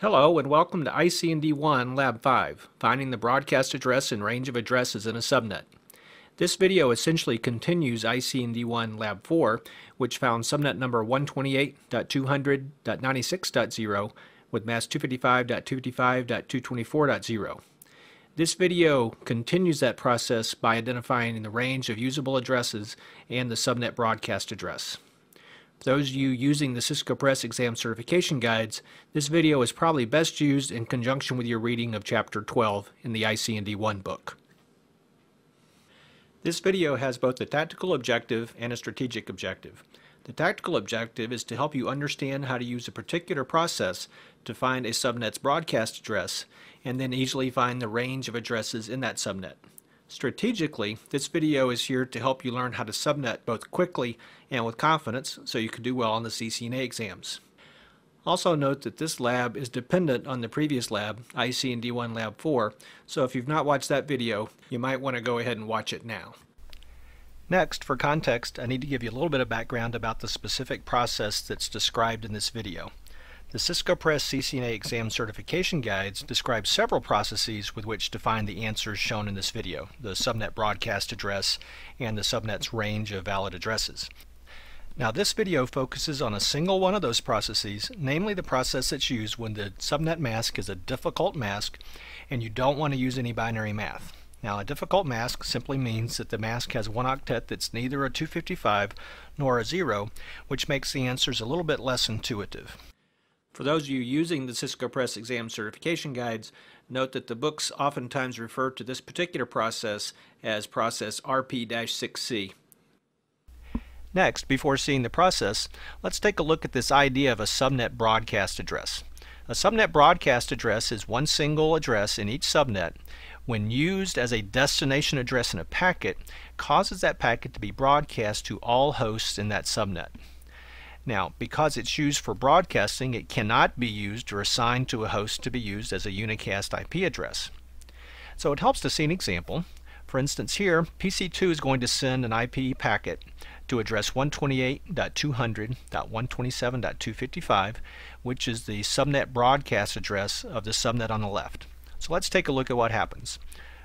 Hello and welcome to ICND1 Lab 5, finding the broadcast address and range of addresses in a subnet. This video essentially continues ICND1 Lab 4, which found subnet number 128.200.96.0 with mask 255.255.224.0. This video continues that process by identifying the range of usable addresses and the subnet broadcast address. For those of you using the Cisco Press exam certification guides, this video is probably best used in conjunction with your reading of Chapter 12 in the ICND1 book. This video has both a tactical objective and a strategic objective. The tactical objective is to help you understand how to use a particular process to find a subnet's broadcast address and then easily find the range of addresses in that subnet. Strategically, this video is here to help you learn how to subnet both quickly and with confidence so you can do well on the CCNA exams. Also note that this lab is dependent on the previous lab, ICND1 Lab 4, so if you've not watched that video, you might want to go ahead and watch it now. Next, for context, I need to give you a little bit of background about the specific process that's described in this video. The Cisco Press CCNA exam certification guides describe several processes with which to find the answers shown in this video, the subnet broadcast address and the subnet's range of valid addresses. Now this video focuses on a single one of those processes, namely the process that's used when the subnet mask is a difficult mask and you don't want to use any binary math. Now a difficult mask simply means that the mask has one octet that's neither a 255 nor a 0, which makes the answers a little bit less intuitive. For those of you using the Cisco Press exam certification guides, note that the books oftentimes refer to this particular process as process RP-6C. Next, before seeing the process, let's take a look at this idea of a subnet broadcast address. A subnet broadcast address is one single address in each subnet. When used as a destination address in a packet, causes that packet to be broadcast to all hosts in that subnet. Now, because it's used for broadcasting, it cannot be used or assigned to a host to be used as a unicast IP address. So it helps to see an example. For instance, here, PC2 is going to send an IP packet to address 128.200.127.255, which is the subnet broadcast address of the subnet on the left. So let's take a look at what happens.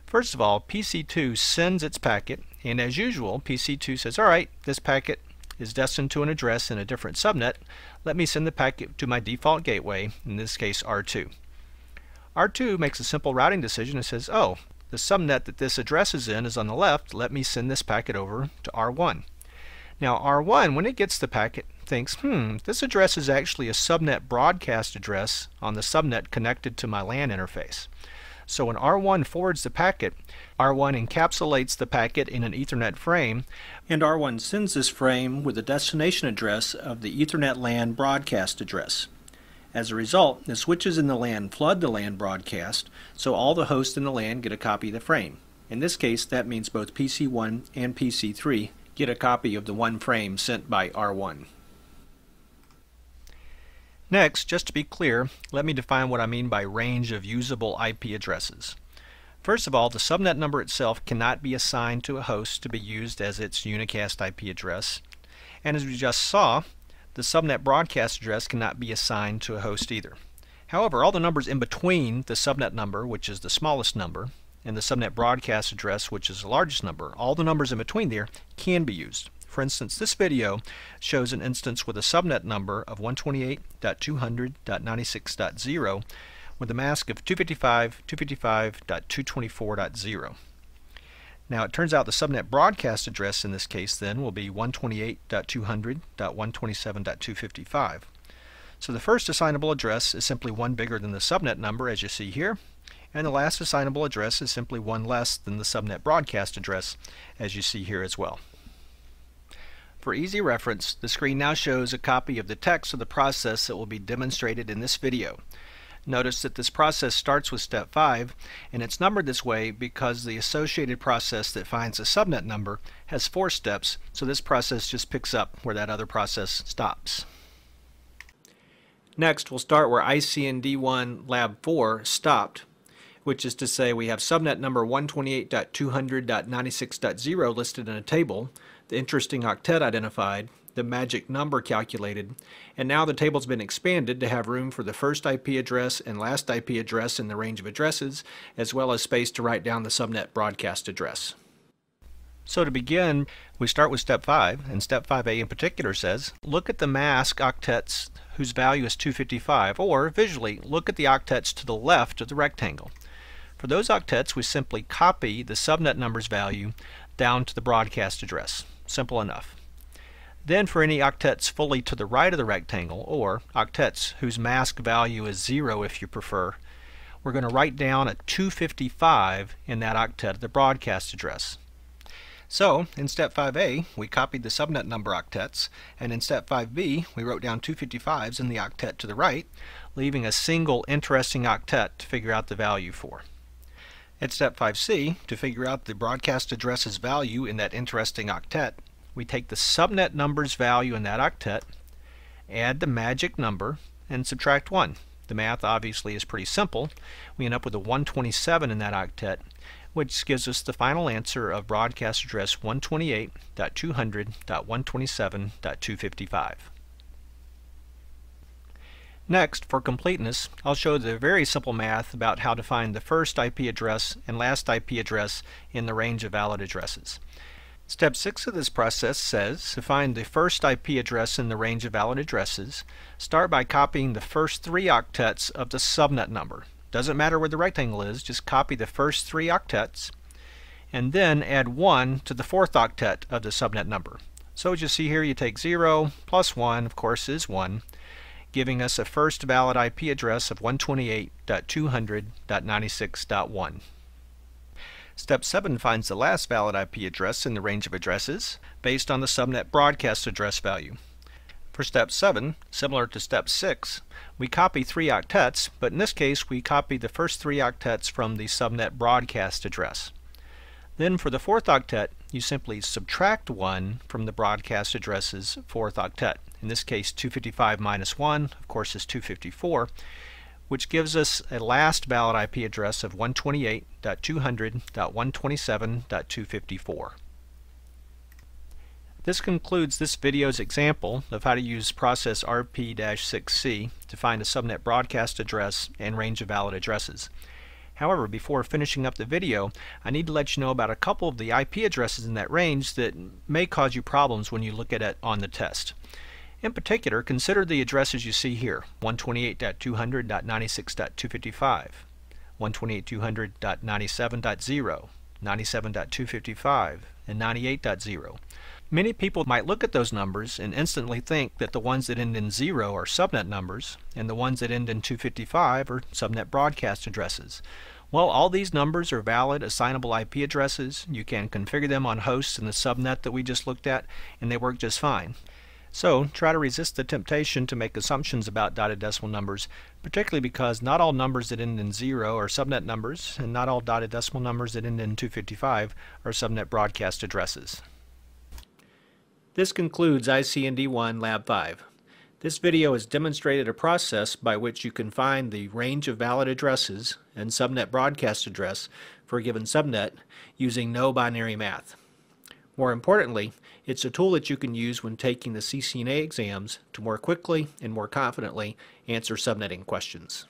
First of all, PC2 sends its packet, and as usual, PC2 says, all right, this packet is destined to an address in a different subnet. Let me send the packet to my default gateway, in this case R2. R2 makes a simple routing decision and says, oh, the subnet that this address is in is on the left. Let me send this packet over to R1. Now R1, when it gets the packet, thinks, this address is actually a subnet broadcast address on the subnet connected to my LAN interface. So when R1 forwards the packet, R1 encapsulates the packet in an Ethernet frame, and R1 sends this frame with the destination address of the Ethernet LAN broadcast address. As a result, the switches in the LAN flood the LAN broadcast, so all the hosts in the LAN get a copy of the frame. In this case, that means both PC1 and PC3 get a copy of the one frame sent by R1. Next, just to be clear, let me define what I mean by range of usable IP addresses. First of all, the subnet number itself cannot be assigned to a host to be used as its unicast IP address. And as we just saw, the subnet broadcast address cannot be assigned to a host either. However, all the numbers in between the subnet number, which is the smallest number, and the subnet broadcast address, which is the largest number, all the numbers in between there can be used. For instance, this video shows an instance with a subnet number of 128.200.96.0 with a mask of 255.254.0. Now it turns out the subnet broadcast address in this case then will be 128.200.127.255. So the first assignable address is simply one bigger than the subnet number, as you see here, and the last assignable address is simply one less than the subnet broadcast address, as you see here as well. For easy reference, the screen now shows a copy of the text of the process that will be demonstrated in this video. Notice that this process starts with step 5, and it's numbered this way because the associated process that finds a subnet number has 4 steps, so this process just picks up where that other process stops. Next, we'll start where ICND1 Lab 4 stopped, which is to say we have subnet number 128.200.96.0 listed in a table, the interesting octet identified, the magic number calculated, and now the table's been expanded to have room for the first IP address and last IP address in the range of addresses, as well as space to write down the subnet broadcast address. So to begin, we start with step 5, and step 5A in particular says, look at the mask octets whose value is 255, or visually, look at the octets to the left of the rectangle. For those octets, we simply copy the subnet number's value down to the broadcast address. Simple enough. Then for any octets fully to the right of the rectangle, or octets whose mask value is 0 if you prefer, we're going to write down a 255 in that octet of the broadcast address. So, in step 5A, we copied the subnet number octets, and in step 5B, we wrote down 255s in the octet to the right, leaving a single interesting octet to figure out the value for. At step 5C, to figure out the broadcast address's value in that interesting octet, we take the subnet number's value in that octet, add the magic number, and subtract 1. The math obviously is pretty simple. We end up with a 127 in that octet, which gives us the final answer of broadcast address 128.200.127.255. Next, for completeness, I'll show the very simple math about how to find the first IP address and last IP address in the range of valid addresses. Step 6 of this process says to find the first IP address in the range of valid addresses, start by copying the first 3 octets of the subnet number. Doesn't matter where the rectangle is, just copy the first 3 octets and then add 1 to the 4th octet of the subnet number. So as you see here, you take 0 plus 1, of course, is 1, giving us a first valid IP address of 128.200.96.1. Step 7 finds the last valid IP address in the range of addresses based on the subnet broadcast address value. For step 7, similar to step 6, we copy 3 octets, but in this case we copy the first 3 octets from the subnet broadcast address. Then for the 4th octet, you simply subtract 1 from the broadcast address's 4th octet. In this case, 255 minus 1, of course, is 254, which gives us a last valid IP address of 128.200.127.254. This concludes this video's example of how to use process RP-6C to find a subnet broadcast address and range of valid addresses. However, before finishing up the video, I need to let you know about a couple of the IP addresses in that range that may cause you problems when you look at it on the test. In particular, consider the addresses you see here: 128.200.96.255, 128.200.97.0, 97.255, and 98.0. Many people might look at those numbers and instantly think that the ones that end in 0 are subnet numbers and the ones that end in 255 are subnet broadcast addresses. Well, all these numbers are valid assignable IP addresses. You can configure them on hosts in the subnet that we just looked at, and they work just fine. So try to resist the temptation to make assumptions about dotted decimal numbers, particularly because not all numbers that end in 0 are subnet numbers, and not all dotted decimal numbers that end in 255 are subnet broadcast addresses. This concludes ICND1 Lab 5. This video has demonstrated a process by which you can find the range of valid addresses and subnet broadcast address for a given subnet using no binary math. More importantly, it's a tool that you can use when taking the CCNA exams to more quickly and more confidently answer subnetting questions.